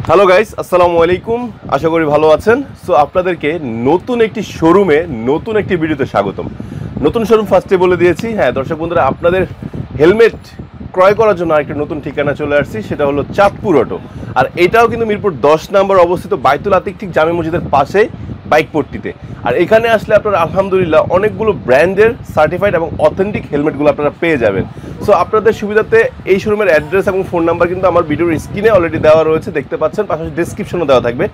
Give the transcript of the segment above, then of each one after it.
Hello guys, আসসালামু আলাইকুম। আশা করি ভালো আছেন। সো আপনাদেরকে নতুন একটি শোরুমে নতুন একটি ভিডিওতে স্বাগতম। নতুন শোরুম ফার্স্টে বলে দিয়েছি। হ্যাঁ দর্শক বন্ধুরা, আপনাদের হেলমেট ক্রয় করার জন্য আরেকটি নতুন ঠিকানা চলে আসছি, সেটা হলো চাঁদপুর অটো। আর এটাও কিন্তু মিরপুর 10 নম্বর অবস্থিত বাইতুল আতিক ঠিক জামে মসজিদের পাশে বাইক পট্টিতে। আর এখানে আসলে আপনারা আলহামদুলিল্লাহ অনেকগুলো ব্র্যান্ডের সার্টিফাইড এবং অথেন্টিক হেলমেটগুলো আপনারা পেয়ে যাবেন। সো আপনাদের সুবিধাতে এই শোরুমের অ্যাড্রেস এবং ফোন নাম্বার কিন্তু আমার ভিডিওর স্ক্রিনে অলরেডি দেওয়া রয়েছে, দেখতে পাচ্ছেন। পাশাপাশি ডিসক্রিপশনও দেওয়া থাকবে,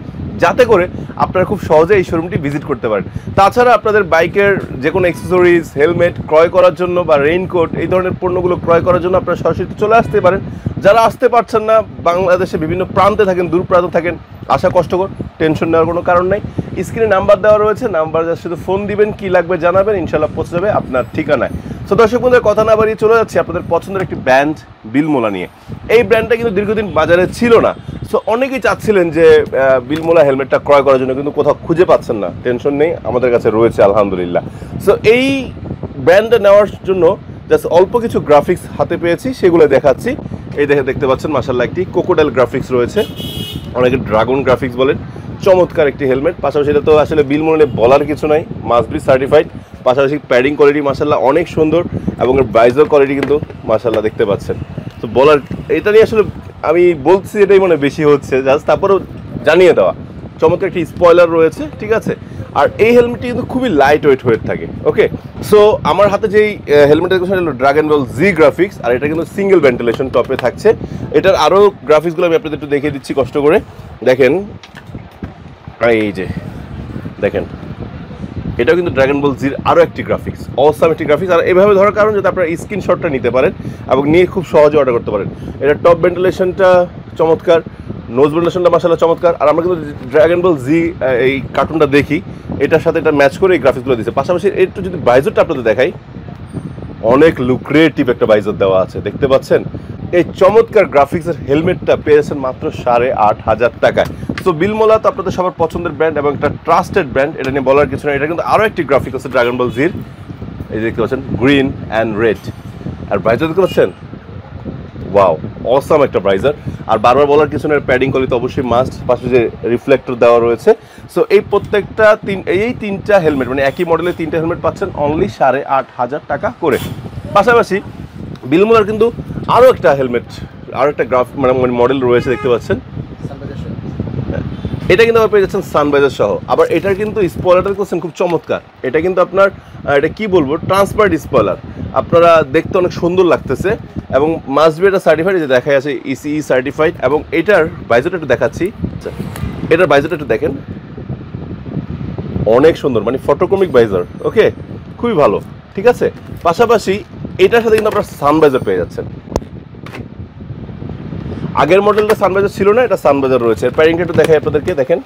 যাতে করে আপনারা খুব সহজে এই শোরুমটি ভিজিট করতে পারেন। তাছাড়া আপনাদের বাইকের যে কোনো অ্যাক্সেসরিজ, হেলমেট ক্রয় করার জন্য বা রেইনকোট এই ধরনের পণ্যগুলো ক্রয় করার জন্য আপনারা সরাসরি চলে আসতে পারেন। যারা আসতে পারছেন না, বাংলাদেশে বিভিন্ন প্রান্তে থাকেন, দূর প্রান্তে থাকেন, আসা কষ্টকর, টেনশন নেওয়ার কোনো কারণ নেই। স্ক্রিনে নাম্বার দেওয়া রয়েছে, নাম্বার জাস্ট শুধু ফোন দিবেন, কী লাগবে জানাবেন, ইনশাল্লাহ পৌঁছে যাবে আপনার ঠিকানায়। সো দর্শক বন্ধুদের কথা না বাড়িয়ে চলে যাচ্ছি আপনাদের পছন্দের একটি ব্র্যান্ড বিলমোলা নিয়ে। এই ব্র্যান্ডটা কিন্তু দীর্ঘদিন বাজারে ছিল না। সো অনেকেই চাচ্ছিলেন যে বিলমোলা হেলমেটটা ক্রয় করার জন্য, কিন্তু কোথাও খুঁজে পাচ্ছেন না। টেনশন নেই, আমাদের কাছে রয়েছে আলহামদুলিল্লাহ। সো এই ব্র্যান্ডটা নেওয়ার জন্য জাস্ট অল্প কিছু গ্রাফিক্স হাতে পেয়েছি, সেগুলো দেখাচ্ছি। এই দেখতে পাচ্ছেন মাশাআল্লাহ একটি ক্রোকোডাইল গ্রাফিক্স রয়েছে, অনেকে ড্রাগন গ্রাফিক্স বলেন। চমৎকার একটি হেলমেট। পাশাপাশি এটা তো আসলে বিলমোলা বলার কিছু নাই, মাস্ট বি সার্টিফাইড। পাশাপাশি প্যাডিং কোয়ালিটি মাশাআল্লাহ অনেক সুন্দর, এবং এর বাইজার কোয়ালিটি কিন্তু মাশাআল্লাহ দেখতে পাচ্ছেন। তো বলার এটা নিয়ে আসলে আমি বলছি, এটাই মনে বেশি হচ্ছে জাস্ট, তারপরেও জানিয়ে দেওয়া। চমৎকার একটি স্পয়লার রয়েছে, ঠিক আছে। আর এই হেলমেটটি কিন্তু খুবই লাইট ওয়েট হয়ে থাকে। ওকে, সো আমার হাতে যেই হেলমেটের কথা হলো ড্রাগন বল জি গ্রাফিক্স, আর এটা কিন্তু সিঙ্গেল ভেন্টিলেশন টপে থাকছে। এটার আরও গ্রাফিক্সগুলো আমি আপনাদের একটু দেখিয়ে দিচ্ছি কষ্ট করে। দেখেন, এই যে দেখেন, এটাও কিন্তু ড্রাগন বল জির আরও একটি গ্রাফিক্স, অসাম একটি গ্রাফিক্স। আর এভাবে ধরার কারণ যাতে আপনারা স্ক্রিনশটটা নিতে পারেন এবং নিয়ে খুব সহজে অর্ডার করতে পারেন। এটা টপ ভেন্টিলেশনটা চমৎকার, নোজ ভেন্টিলেশনটা মাশাআল্লাহ চমৎকার। আর আমরা কিন্তু ড্রাগন বল জি এই কার্টুনটা দেখি, এটার সাথে এটা ম্যাচ করে এই গ্রাফিক্সগুলো দিচ্ছে। পাশাপাশি একটু যদি বাইজরটা আপনাদের দেখাই, অনেক লুক্রেটিভ একটা বাইজর দেওয়া আছে, দেখতে পাচ্ছেন। এই চমৎকার গ্রাফিক্সের হেলমেটটা পেয়েছেন মাত্র 8,500 টাকায়। সো বিলমোলা তো আপনাদের সবার পছন্দের ব্র্যান্ড এবং একটা ট্রাস্টেড ব্র্যান্ড, এটা নিয়ে বলার কিছু না। এটা কিন্তু আরও একটি গ্রাফিক্স আছে ড্রাগন বল জির, এই দেখতে পাচ্ছেন, গ্রিন অ্যান্ড রেড। আর ব্রাইজার দেখতে পাচ্ছেন, ওয়াও অসাম একটা ব্রাইজার। আর বারবার বলার কিছু না, প্যাডিং কোয়ালিটি অবশ্যই মাস্ট। পাশে যে রিফ্লেক্টর দেওয়া রয়েছে। সো এই প্রত্যেকটা তিনটা হেলমেট, মানে একই মডেলের তিনটা হেলমেট পাচ্ছেন অনলি 8,500 টাকা করে। পাশাপাশি বিলমোলার কিন্তু আরও একটা হেলমেট, আরও একটা মানে মডেল রয়েছে, দেখতে পাচ্ছেন। এটা কিন্তু আবার পেয়ে যাচ্ছেন সানভাইজার সহ। আবার এটার কিন্তু স্পয়লারটা করছেন খুব চমৎকার। এটা কিন্তু আপনার এটা কি বলবো, ট্রান্সপারেন্ট স্পয়লার। আপনারা দেখতে অনেক সুন্দর লাগতেছে, এবং মাস্ট বি এটা সার্টিফাইড, যে দেখা আছে ইসিই সার্টিফাইড। এবং এটার বাইজরটা একটু দেখাচ্ছি। আচ্ছা, এটার বাইজরটা একটু দেখেন, অনেক সুন্দর, মানে ফটোক্রমিক বাইজার। ওকে, খুবই ভালো, ঠিক আছে। পাশাপাশি এটার সাথে কিন্তু আপনার সানভাইজার পেয়ে যাচ্ছেন। আগের মডেলটা সানভাইজার ছিল না, এটা সানভাইজার রয়েছে। প্যাডিংটা একটু দেখাই আপনাদেরকে, দেখেন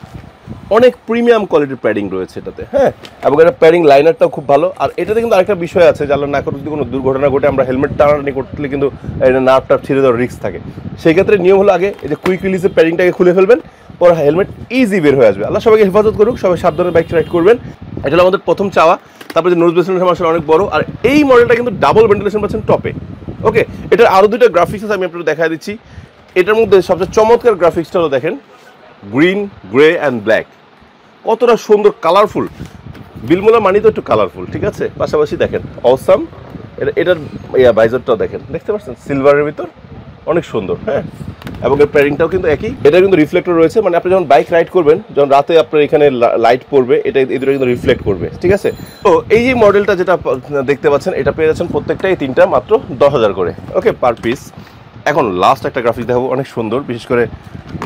অনেক প্রিমিয়াম কোয়ালিটির প্যাডিং রয়েছে এটাতে। হ্যাঁ, এবং এটা প্যাডিং লাইনারটাও খুব ভালো। আর এটাতে কিন্তু আরেকটা বিষয় আছে, যে আল্লাহ না করে যদি কোনো দুর্ঘটনা ঘটে, আমরা হেলমেট টানাটানি করতে কিন্তু এটা নার্ভ টার্ভ ছিঁড়ে দেওয়ার রিস্ক থাকে। সেই ক্ষেত্রে নিয়ম হলো আগে এই যে কুইক রিলিজের প্যাডিংটাকে খুলে ফেলবেন, পর হেলমেট ইজি বের হয়ে আসবে। আল্লাহ সবাইকে হেফাজত করুক, সবাই সাবধানে বাইক রাইড করবেন। এটা হলো আমাদের প্রথম চাওয়া। তারপরে যে নোজ ভেন্টিলেশন আসলে অনেক বড়। আর এই মডেলটা কিন্তু ডাবল ভেন্টিলেশন পাচ্ছেন টপে। ওকে, এটার আরও দুটো গ্রাফিক্স আছে, আমি আপনাদের দেখা দিচ্ছি। এটার মধ্যে সবচেয়ে চমৎকার গ্রাফিক্সটা হলো দেখেন, গ্রিন, গ্রে অ্যান্ড ব্ল্যাক। কতটা সুন্দর, কালারফুল। বিলমোলা মানি তো একটু কালারফুল, ঠিক আছে। পাশাপাশি দেখেন অসাম, এটার বাইজারটাও দেখেন, দেখতে পাচ্ছেন সিলভারের ভিতর, অনেক সুন্দর। হ্যাঁ, এবং এর প্যাডিংটাও কিন্তু একই। এটা কিন্তু রিফ্লেক্টর রয়েছে, মানে আপনি যখন বাইক রাইড করবেন, যখন রাতে আপনার এখানে লাইট পড়বে, এটা এই দুটো কিন্তু রিফ্লেক্ট করবে, ঠিক আছে। তো এই যে মডেলটা যেটা দেখতে পাচ্ছেন, এটা পেয়ে যাচ্ছেন প্রত্যেকটাই তিনটা মাত্র 10,000 করে, ওকে, পার পিস। এখন লাস্ট একটা গ্রাফিক্স দেখাবো, অনেক সুন্দর, বিশেষ করে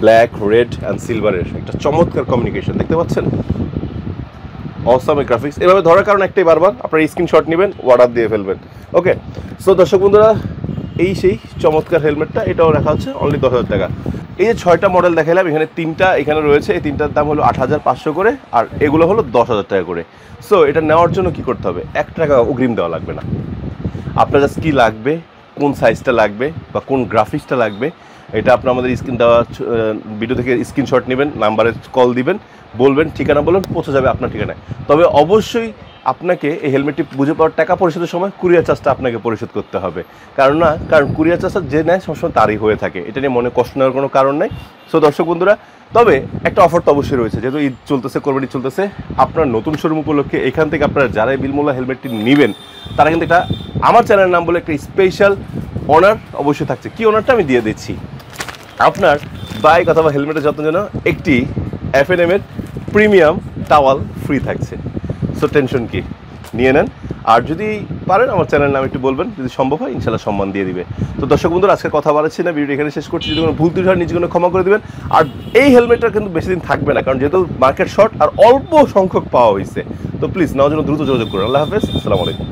ব্ল্যাক, রেড অ্যান্ড সিলভারের একটা চমৎকার কমিউনিকেশন, দেখতে পাচ্ছেন। Awesome graphics. এভাবে ধরার কারণ একটাই, বারবার আপনারা স্ক্রিনশট নেবেন, অর্ডার দিয়ে ফেলবেন। ওকে, সো দর্শক বন্ধুরা, এই সেই চমৎকার হেলমেটটা, এটাও রাখা হচ্ছে অনলি 10,000 টাকা। এই যে 6টা মডেল দেখালাম, এখানে তিনটা এখানে রয়েছে। এই তিনটার দাম হলো 8,500 করে, আর এগুলো হলো 10,000 টাকা করে। সো এটা নেওয়ার জন্য কি করতে হবে, 1 টাকা অগ্রিম দেওয়া লাগবে না। আপনার জাস্ট কী লাগবে, কোন সাইজটা লাগবে বা কোন গ্রাফিক্সটা লাগবে, এটা আপনার আমাদের স্ক্রিন দেওয়া ভিডিও থেকে স্ক্রিনশট নেবেন, নাম্বারে কল দিবেন, বলবেন, ঠিকানা বলবেন, পৌঁছে যাবে আপনার ঠিকানায়। তবে অবশ্যই আপনাকে এই হেলমেটটি বুঝে পাওয়ার টাকা পরিশোধের সময় কুরিয়ার চার্জটা আপনাকে পরিশোধ করতে হবে। কারণ কুরিয়ার চার্জটা যে নেয় সবসময় তারই হয়ে থাকে, এটা নিয়ে মনে কষ্ট নেওয়ার কোনো কারণ নেই। সো দর্শক বন্ধুরা, তবে একটা অফার তো অবশ্যই রয়েছে, যেহেতু ঈদ চলতেছে, কোরবানি চলতেছে, আপনার নতুন শোরুম উপলক্ষে এখান থেকে আপনারা যারা বিলমোলা হেলমেটটি নেবেন তারা কিন্তু একটা আমার চ্যানেলের নাম বলে একটা স্পেশাল অনার অবশ্যই থাকছে। কি অনারটা আমি দিয়ে দিচ্ছি, আপনার বাইক অথবা হেলমেটের যত্ন জন্য একটি F&M এর প্রিমিয়াম টাওয়াল ফ্রি থাকছে। সো টেনশন কি, নিয়ে নেন। আর যদি পারেন আমার চ্যানেল নাম একটু বলবেন, যদি সম্ভব হয় ইনশাল্লাহ সম্মান দিয়ে দিবে। তো দর্শক বন্ধুরা, আজকে কথা বাড়াচ্ছি না, ভিডিও এখানে শেষ করছি। যদি কোনো ভুল ত্রুটি হয় নিজে কোনো ক্ষমা করে দেবেন। আর এই হেলমেটটা কিন্তু বেশি দিন থাকবে না, কারণ যেহেতু মার্কেট শর্ট আর অল্প সংখ্যক পাওয়া হয়েছে। তো প্লিজ নেওয়ার জন্য দ্রুত যোগাযোগ করুন। আল্লাহ হাফেজ, আসসালামু আলাইকুম।